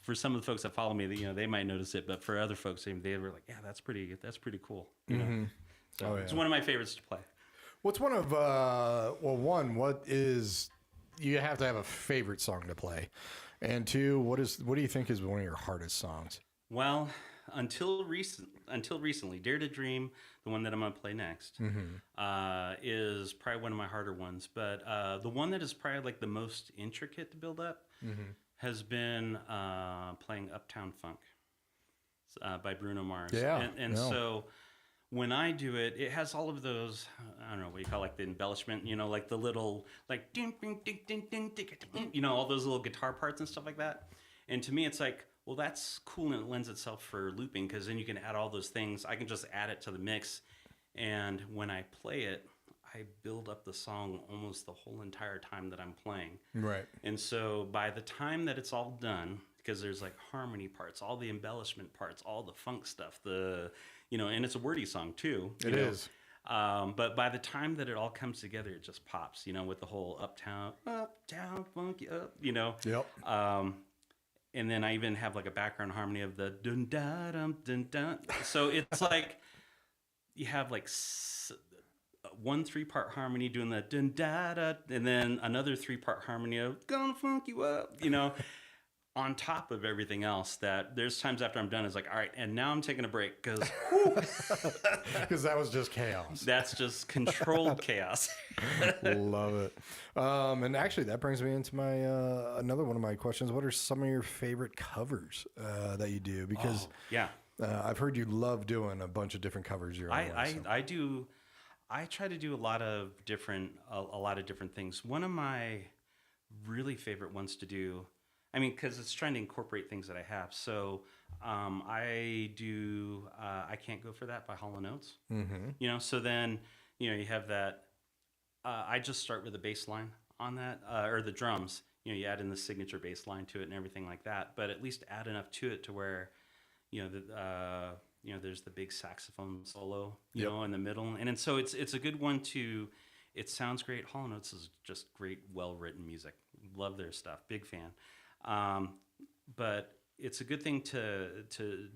for some of the folks that follow me, you know, they might notice it, but for other folks, they were like, yeah, that's pretty cool. You know, so it's one of my favorites to play. What's one of what is you have to have a favorite song to play, and two, what do you think is one of your hardest songs? Well, until recently, Dare to Dream, the one that I'm going to play next, is probably one of my harder ones. But the one that is probably like the most intricate to build up has been playing Uptown Funk by Bruno Mars. Yeah. So when I do it, it has all of those, I don't know what you call like the embellishment, you know, like the little, like, ding, ding, ding, ding, ding, ding, ding, you know, all those little guitar parts and stuff like that. And to me, it's like, well, that's cool, and it lends itself for looping, because then you can add all those things. I can just add it to the mix, and when I play it, I build up the song almost the whole entire time that I'm playing. Right. And so by the time that it's all done, because there's like harmony parts, all the embellishment parts, all the funk stuff, and it's a wordy song too. It is. But by the time that it all comes together, it just pops, with the whole uptown, funky up, Yep. And then I even have like a background harmony of the dun da dum dun dun. So it's like you have like one 3-part harmony doing the dun da da, and then another 3-part harmony of gonna funk you up, on top of everything else. That there's times after I'm done, it's like, all right, and now I'm taking a break because That was just chaos. that's just controlled chaos. Love it. And actually, that brings me into my another one of my questions. What are some of your favorite covers that you do? Because Yeah. I've heard you love doing a bunch of different covers. I do. I try to do a lot of different things. One of my really favorite ones to do, because it's trying to incorporate things that I have. So I do. I Can't Go For That by Hall & Oates. Mm-hmm. So then you have that. I just start with a bass line on that, or the drums. You add in the signature bass line to it and everything like that. But at least add enough to it to where there's the big saxophone solo, in the middle, and so it's a good one to. It sounds great. Hall & Oates is just great, well-written music. Love their stuff. Big fan. But it's a good thing to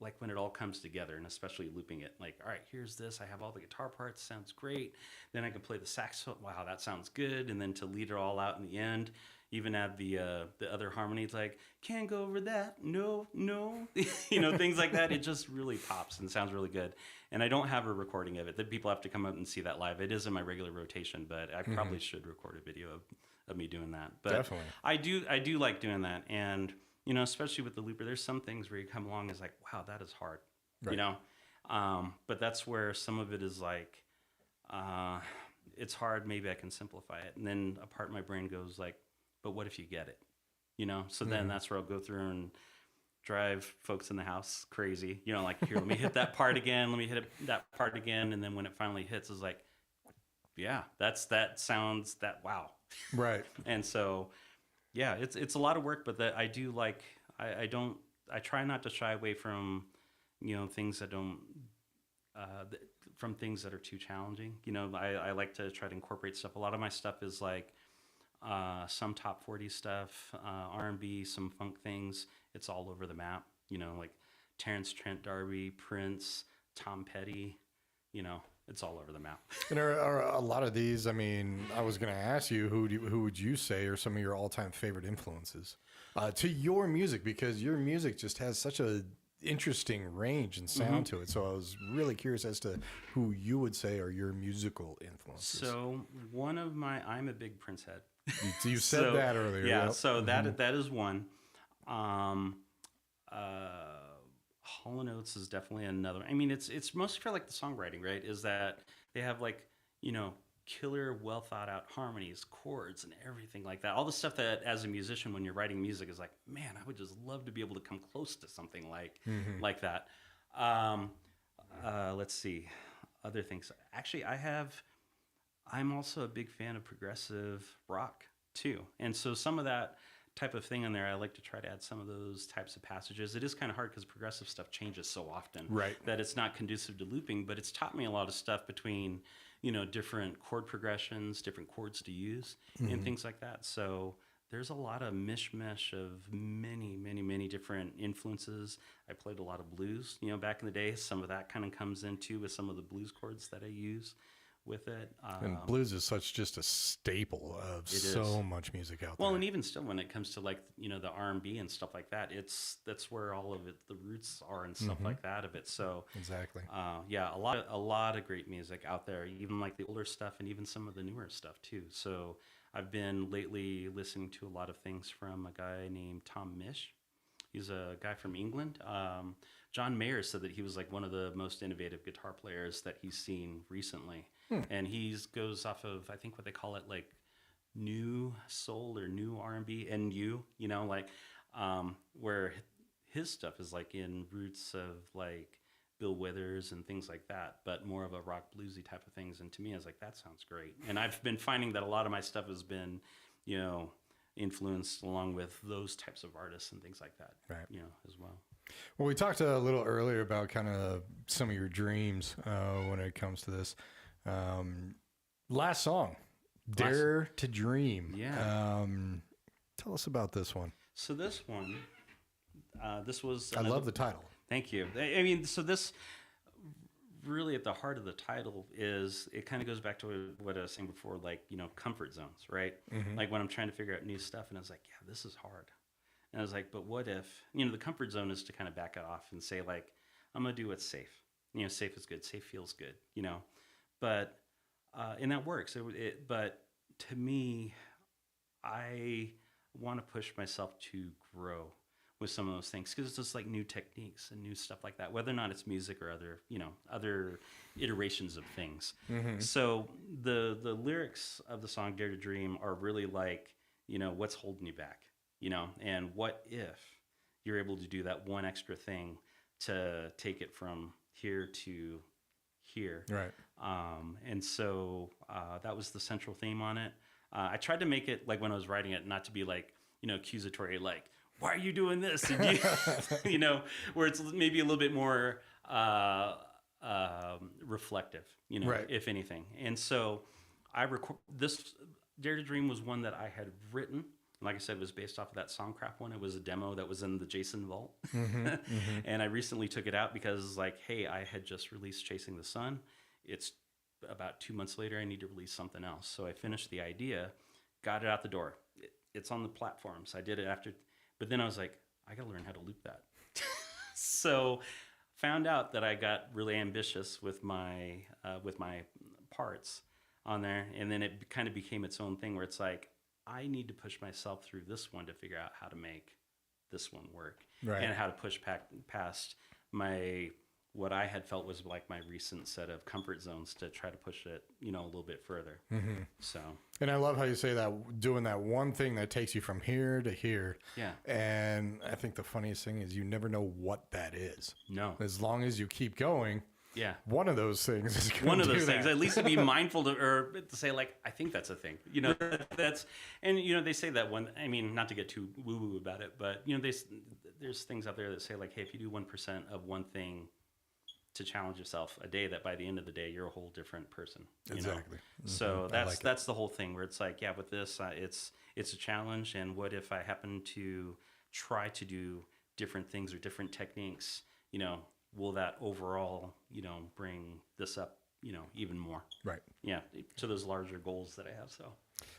like when it all comes together, and especially looping it. Like, all right, here's this. I have all the guitar parts. Sounds great. Then I can play the saxophone. Wow, that sounds good. And then to lead it all out in the end. Even add the other harmonies, like can't go over that, no, things like that. It just really pops and sounds really good. And I don't have a recording of it. That people have to come out and see that live. It is in my regular rotation, but I probably should record a video of me doing that. But Definitely. I do like doing that, and especially with the looper, there's some things where you come along is like, wow, that is hard, Right. But that's where some of it is like, it's hard. Maybe I can simplify it, and then a part of my brain goes like, but what if you get it? So then that's where I'll go through and drive folks in the house crazy. Like, here, let me hit that part again. Let me hit that part again. And then when it finally hits, it's like, yeah, that sounds that wow. Right. And so, yeah, it's a lot of work, but that I do like, I try not to shy away from, things that don't, from things that are too challenging. I like to try to incorporate stuff. A lot of my stuff is like, some top 40 stuff, R&B, some funk things. It's all over the map, like Terrence Trent D'Arby, Prince, Tom Petty, it's all over the map. And are a lot of these, I was going to ask you, who would you say are some of your all-time favorite influences to your music? Because your music just has such a interesting range and sound to it. So I was really curious as to who you would say are your musical influences. So I'm a big Prince head. You said that earlier. Yeah, yep. so that is one. Hall & Oates is definitely another. It's mostly for like the songwriting, right? Is that they have like, killer, well thought out harmonies, chords, and everything like that. All the stuff that as a musician, when you're writing music, is like, man, I would just love to be able to come close to something like that. Let's see, other things. Actually, I'm also a big fan of progressive rock too. And so some of that type of thing in there, I like to try to add some of those types of passages. It is kind of hard because progressive stuff changes so often, right? That it's not conducive to looping, but it's taught me a lot of stuff between, different chord progressions, different chords to use, and things like that. So there's a lot of mishmash of many, many, many different influences. I played a lot of blues, back in the day. Some of that kind of comes into with some of the blues chords that I use with it. And blues is such just a staple of so much music out there. Well, and even still, when it comes to like, the R&B and stuff like that, that's where all of it, the roots are and stuff like that of it. So exactly. Yeah, a lot of great music out there, even like the older stuff and even some of the newer stuff too. So I've been lately listening to a lot of things from a guy named Tom Misch. He's a guy from England. John Mayer said that he was like one of the most innovative guitar players that he's seen recently. And he goes off of, I think what they call it, like new soul or new R&B, NU, where his stuff is like in roots of like Bill Withers and things like that, but more of a rock bluesy type of things. And to me, I was like, that sounds great. And I've been finding that a lot of my stuff has been, influenced along with those types of artists and things like that, Right. as well. Well, we talked a little earlier about kind of some of your dreams when it comes to this. Last song, Dare to Dream. Yeah. Tell us about this one. So this one, this was... I love the title. Thank you. I mean, so this really at the heart of the title is, it kind of goes back to what I was saying before, like, comfort zones, right? Mm-hmm. Like when I'm trying to figure out new stuff and I was like, yeah, this is hard. And I was like, but what if, the comfort zone is to kind of back it off and say like, I'm going to do what's safe. Safe is good. Safe feels good, but, and that works. But to me, I want to push myself to grow with some of those things, because it's just like new techniques and new stuff like that, whether or not it's music or other, other iterations of things. Mm-hmm. So the lyrics of the song Dare to Dream are really like, what's holding you back, and what if you're able to do that one extra thing to take it from here to here. Right. And so that was the central theme on it. I tried to make it, like when I was writing it, not to be like, accusatory, like, why are you doing this? And where it's maybe a little bit more reflective, Right. if anything. And so this Dare to Dream was one that I had written. Like I said, it was based off of that Songcraft one. It was a demo that was in the Jason vault. Mm-hmm. Mm-hmm. And I recently took it out because, like, hey, I had just released Chasing the Sun. It's about 2 months later, I need to release something else. So I finished the idea, got it out the door. It's on the platforms. I did it after, but then I was like, I got to learn how to loop that. So found out that I got really ambitious with my parts on there. And then it kind of became its own thing where it's like, I need to push myself through this one to figure out how to make this one work. Right. And how to push past what I had felt was like my recent set of comfort zones to try to push it, a little bit further. Mm-hmm. So. And I love how you say that, doing that one thing that takes you from here to here. Yeah. And I think the funniest thing is you never know what that is. No. As long as you keep going. Yeah. One of those things is going to one of do those things. that. At least to be mindful to say like, I think that's a thing. That's, and they say that one. I mean, not to get too woo woo about it, but there's things out there that say like, hey, if you do 1% of one thing to challenge yourself a day, that by the end of the day you're a whole different person. Exactly. Mm-hmm. So that's the whole thing where it's like, yeah, with this, it's a challenge. And what if I happen to try to do different things or different techniques? Will that overall, bring this up, even more? Right. Yeah, to those larger goals that I have. So.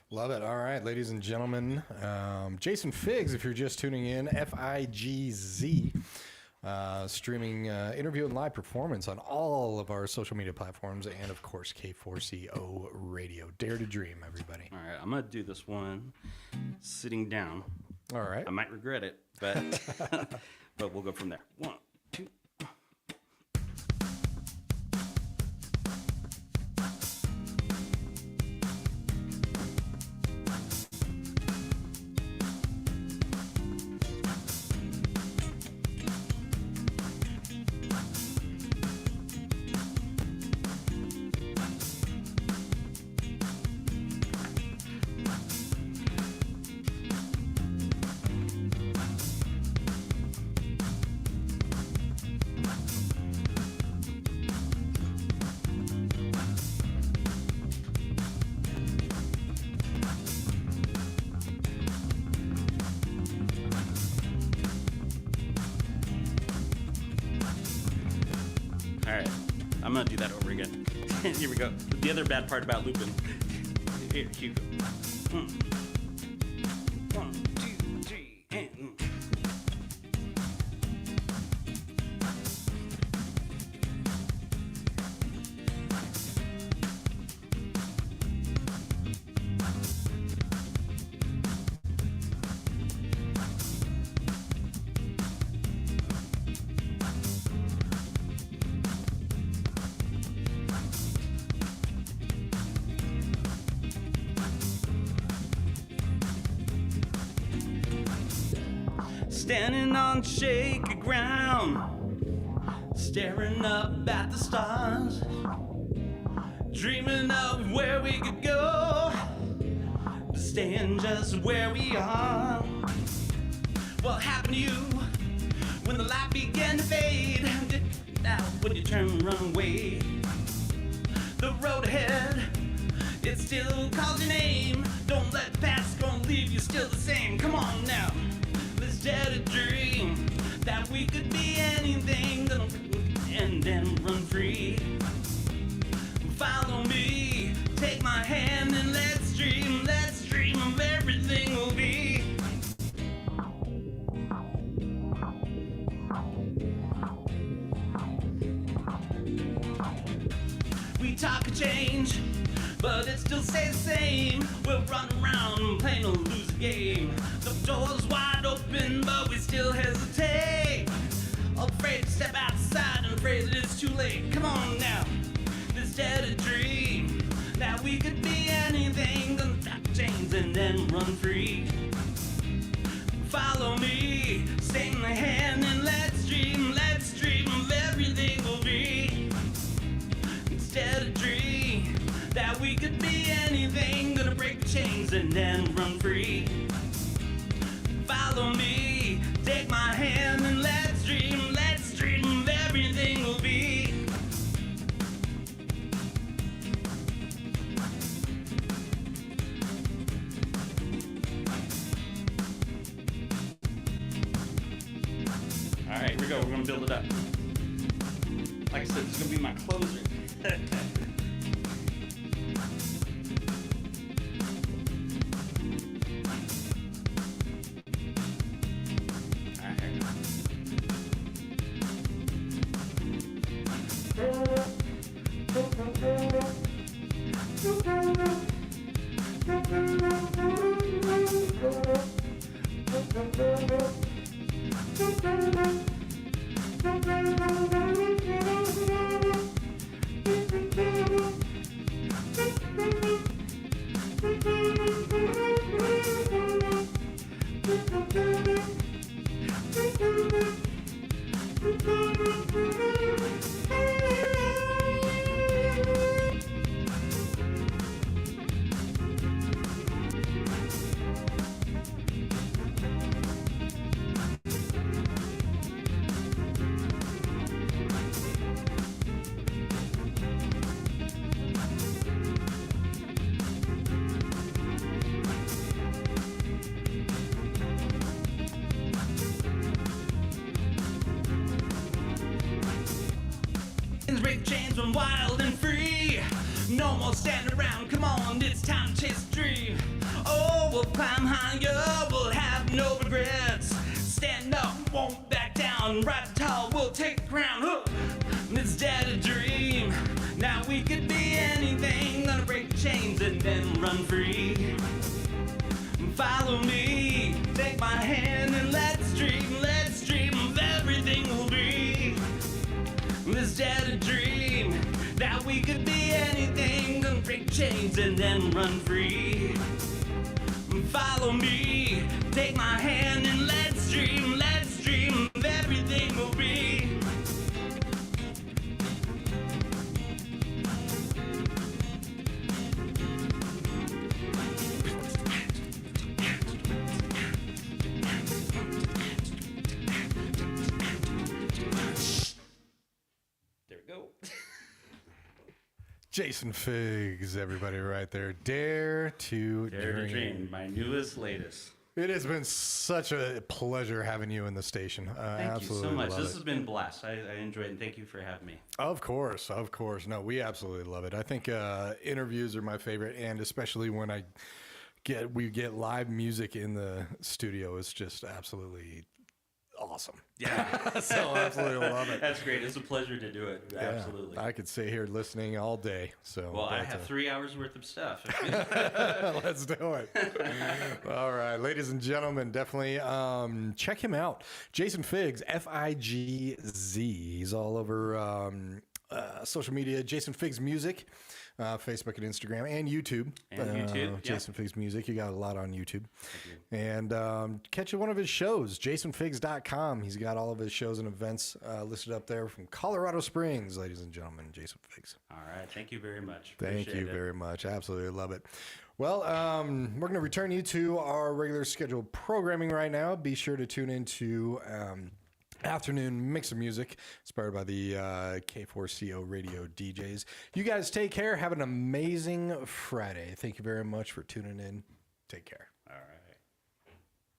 Love it. All right, ladies and gentlemen, Jason Figz, if you're just tuning in, Figz, streaming interview and live performance on all of our social media platforms, and of course K4CO Radio. Dare to Dream, everybody. All right, I'm gonna do this one sitting down. All right. I might regret it, but but we'll go from there. 1, 2. All right, I'm gonna do that over again. Here we go. The other bad part about looping. Here you go. 1, 2, 3, and. Standing on shaky ground, staring up at the stars, dreaming of where we could go, staying just where we are. What happened to you when the light began to fade? Now when you turn and run away, the road ahead, it still calls your name. Don't let the past go and leave you still the same. Come on now, let's dare to dream that we could be anything and then run free. Follow me, take my hand and let's dream of everything will be. We talk a change, but it still stays the same. We'll run around playing a loser game. The door's wide open, but we still hesitate. Afraid to step outside and afraid that it's too late. Come on now, let's dare to dream that we could be anything. Gonna drop chains and then run free. Follow me, stay in the hand and let's dream of everything will be. Instead of dream that we could be anything, gonna break the chains and then run free. Follow me, take my hand and let's dream of everything will be. All right, here we go. We're gonna build it up. Like I said, this is gonna be my closer. Break chains, run wild and free. No more standing around, come on, it's time to chase a dream. Oh, we'll climb higher, we'll have no regrets. Stand up, won't back down, rise tall, we'll take the crown. It's dare to dream, now we could be anything. Gonna break the chains and then run free. Follow me, take my hand and let's dream of everything will be. Let's dare to dream that we could be anything. Gonna break chains and then run free. Follow me, take my hand and let's dream of everything will be. Jason Figz, everybody right there. Dare to Dream. My newest, latest. It has been such a pleasure having you in the station. Thank you so much. This has been a blast. I enjoyed it, and thank you for having me. Of course. No, we absolutely love it. I think interviews are my favorite, and especially when we get live music in the studio, it's just absolutely awesome. Yeah. So absolutely love it. That's great. It's a pleasure to do it. Yeah, absolutely. I could sit here listening all day. So well, I have 3 hours worth of stuff. Let's do it. All right, ladies and gentlemen, definitely check him out. Jason Figz, Figz. He's all over social media. Jason Figz Music. Facebook and Instagram and YouTube. And YouTube, yeah. Jason Figz Music. You got a lot on YouTube. Thank you. And catch one of his shows, jasonfigz.com. He's got all of his shows and events listed up there from Colorado Springs, ladies and gentlemen. Jason Figz. All right. Thank you very much. Thank Appreciate you it. very much. Absolutely love it. Well, we're going to return you to our regular scheduled programming right now. Be sure to tune into afternoon mix of music inspired by the K4CO radio DJs. You guys take care. Have an amazing Friday. Thank you very much for tuning in. Take care.